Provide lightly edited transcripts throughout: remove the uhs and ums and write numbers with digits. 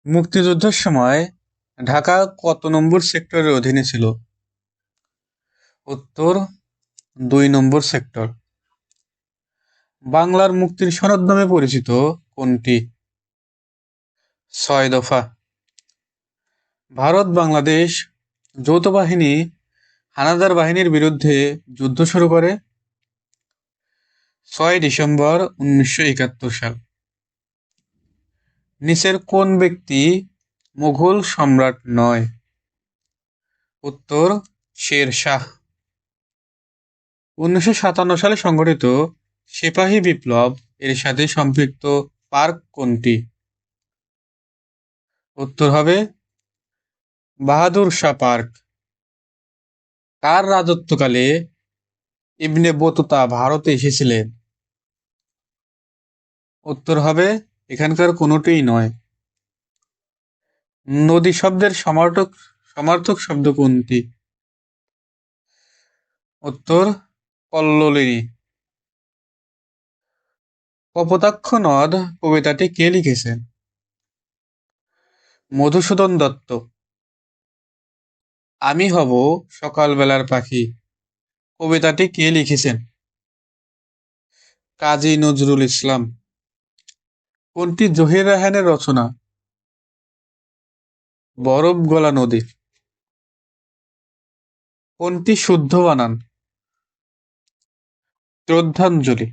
মুক্তিযুদ্ধের সময় ঢাকা কত নম্বর সেক্টরের অধীনে ছিল? উত্তর ২ নম্বর সেক্টর। বাংলার মুক্তির সনদ নামে পরিচিত কোনটি? ৬ দফা। ভারত বাংলাদেশ যৌথ বাহিনী হানাদার বাহিনীর বিরুদ্ধে যুদ্ধ শুরু করে ৬ ডিসেম্বর ১৯৭১ সাল। নিচের কোন ব্যক্তি মুঘল সম্রাট নয়? উত্তর শের শাহ। ১৯৫৭ সালে সংঘটিত সিপাহী বিপ্লব এর সাথে সম্পৃক্ত পার্ক কোনটি? উত্তর হবে বাহাদুর শাহ পার্ক। কার রাজত্বকালে ইবনে বতুতা ভারতে এসেছিলেন? উত্তর হবে এখানকার কোনোটিই নয়। নদী শব্দের সমার্থক সমার্থক শব্দ কোনটি? উত্তর কল্লোলিনী। কপোতাক্ষ নদ কবিতাটি কে লিখেছেন? মধুসূদন দত্ত। আমি হব সকালবেলার পাখি কবিতাটি কে লিখেছেন? কাজী নজরুল ইসলাম। কোনটি জহির রায়হানের রচনা? বরফ গলা নদী। কোনটি শুদ্ধ বানান? শ্রদ্ধাঞ্জলি।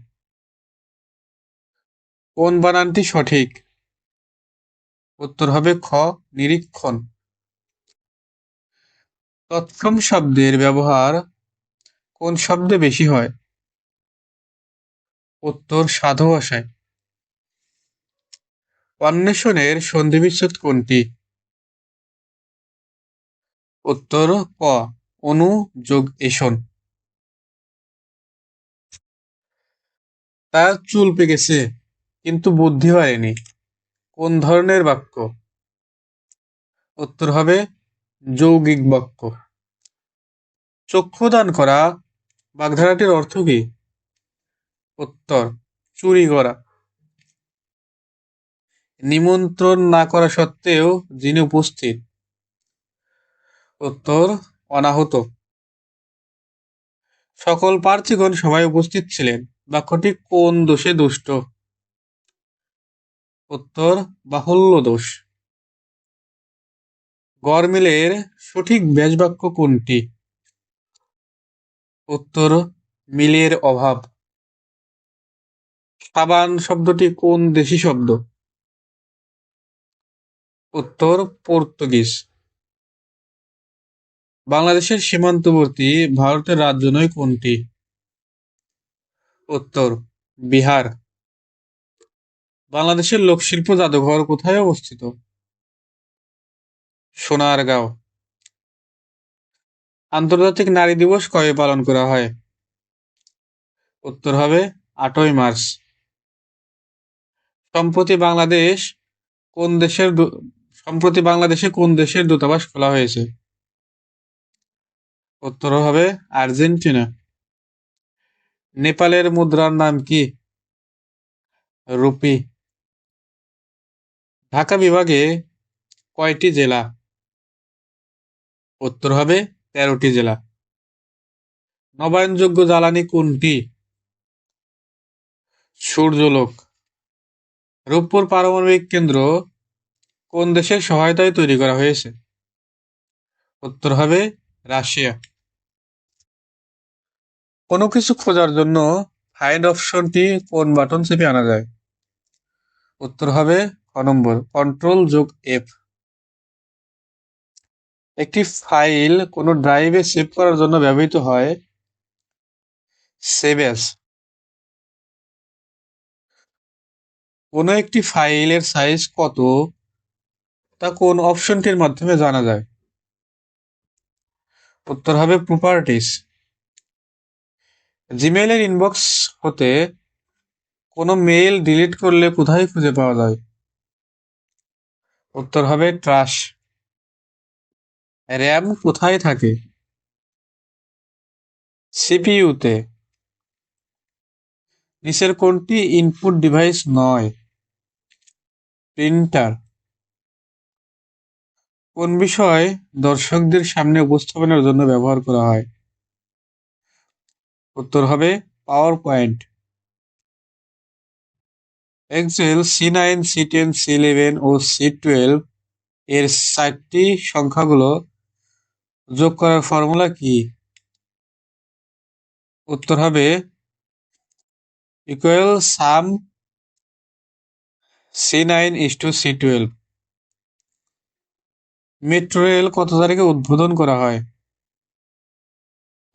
কোন বানানটি সঠিক? উত্তর হবে খ নিরীক্ষণ। তৎসম শব্দের ব্যবহার কোন শব্দে বেশি হয়? উত্তর সাধু ভাষায়। অন্বেষণের সন্ধিবিচ্ছেদ কোনটি? উত্তর ক অনু যোগ এষণ। তার চুল পেকেছে কিন্তু বুদ্ধি বাড়েনি কোন ধরনের বাক্য? উত্তর হবে যৌগিক বাক্য। চক্ষুদান করা বাগধারাটির অর্থ কি? উত্তর চুরি করা। নিমন্ত্রণ না করা সত্ত্বেও যিনি উপস্থিত? উত্তর অনাহত। সকল প্রার্থীগণ সভায় উপস্থিত ছিলেন বাক্যটি কোন দোষে দুষ্ট? উত্তর বাহুল্য দোষ। গরমিলের সঠিক ব্যাসবাক্য কোনটি? উত্তর মিলের অভাব। সাবান শব্দটি কোন দেশি শব্দ? উত্তর পর্তুগিজ। বাংলাদেশের সীমান্তবর্তী ভারতের রাজ্য নয় কোনটি? উত্তর বিহার। বাংলাদেশের লোকশিল্প জাদুঘর কোথায় অবস্থিত? সোনারগাঁও। আন্তর্জাতিক নারী দিবস কবে পালন করা হয়? উত্তর হবে ৮ই মার্চ। সম্প্রতি বাংলাদেশ কোন দেশের সম্প্রতি বাংলাদেশে কোন দেশের দূতাবাস খোলা হয়েছে? উত্তর হবে আর্জেন্টিনা। নেপালের মুদ্রার নাম কি? রুপি। ঢাকা বিভাগে কয়টি জেলা? উত্তর হবে ১৩টি জেলা। নবায়নযোগ্য জ্বালানি কোনটি? সূর্যালোক। রূপপুর পারমাণবিক কেন্দ্র কোন দেশের সহায়তায় তৈরি করা হয়েছে? উত্তর হবে রাশিয়া। কোনো কিছু খোঁজার জন্য ফাইন্ড অপশনটি কোন বাটন চেপে আনা যায়? উত্তর হবে খ নম্বর কন্ট্রোল যোগ এফ। একটি ফাইল কোনো ড্রাইভে সেভ করার জন্য ব্যবহৃত হয় সেভ অ্যাজ। কোনো একটি ফাইলের সাইজ কত তা কোন অপশনটির মাধ্যমে জানা যায়? উত্তর হবে প্রপার্টিস। জিমেইলের ইনবক্স হতে কোনো মেইল ডিলিট করলে কোথায় খুঁজে পাওয়া যায়? উত্তর হবে ট্রাশ। র্যাম কোথায় থাকে? সিপিইউতে। নিচের কোনটি ইনপুট ডিভাইস নয়? প্রিন্টার। কোন বিষয় দর্শকদের সামনে উপস্থাপনের জন্য ব্যবহার করা হয়? উত্তর হবে power point. Excel C9, C10, C11 ও C12 এর 4টি সংখ্যাগুলো যোগ করার ফর্মুলা কি? উত্তর হবে ইকুয়াল সাম C9:C12। মেট্রো রেল কত তারিখে উদ্বোধন করা হয়?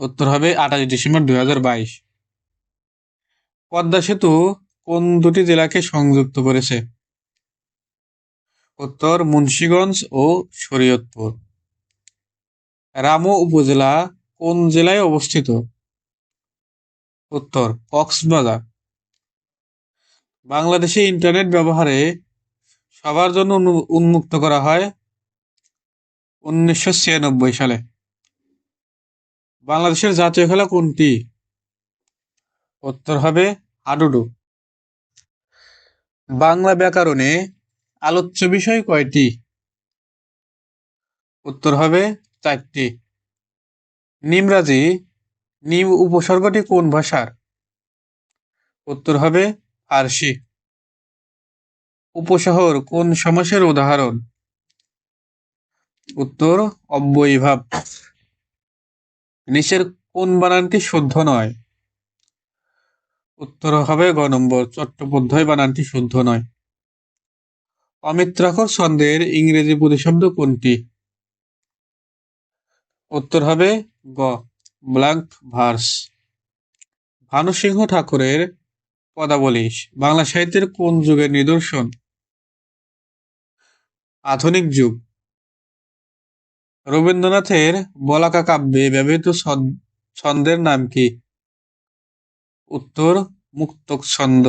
উত্তর হবে 28 ডিসেম্বর 2022। পদ্মা সেতু কোন দুটি জেলাকে সংযুক্ত করেছে? উত্তর মুন্সিগঞ্জ ও শরীয়তপুর। রামু উপজেলা কোন জেলায় অবস্থিত? উত্তর কক্সবাজার। বাংলাদেশে ইন্টারনেট ব্যবহারে সবার জন্য উন্মুক্ত করা হয় 1996 সালে। বাংলাদেশের জাতীয় খেলা কোনটি? উত্তর হবে হাডুডু। বাংলা ব্যাকরণে আলোচ্য বিষয় কয়টি? উত্তর হবে 4টি। নিমরাজি নিম উপসর্গটি কোন ভাষার? উত্তর হবে ফার্সি। উপশহর কোন সমাসের উদাহরণ? উত্তর অব্যয়ীভাব। নিচের কোন বানানটি শুদ্ধ নয়? উত্তর হবে গ নম্বর, চট্টোপাধ্যায় বানানটি শুদ্ধ নয়। অমিত্রাক্ষর ছন্দের ইংরেজি প্রতিশব্দ কোনটি? উত্তর হবে গ ব্ল্যাঙ্ক ভার্স। ভানুসিংহ ঠাকুরের পদাবলী বাংলা সাহিত্যের কোন যুগের নিদর্শন? আধুনিক যুগ। রবীন্দ্রনাথের বলাকা কাব্যে ব্যবহৃত ছন্দের নাম কি? উত্তর মুক্তক ছন্দ।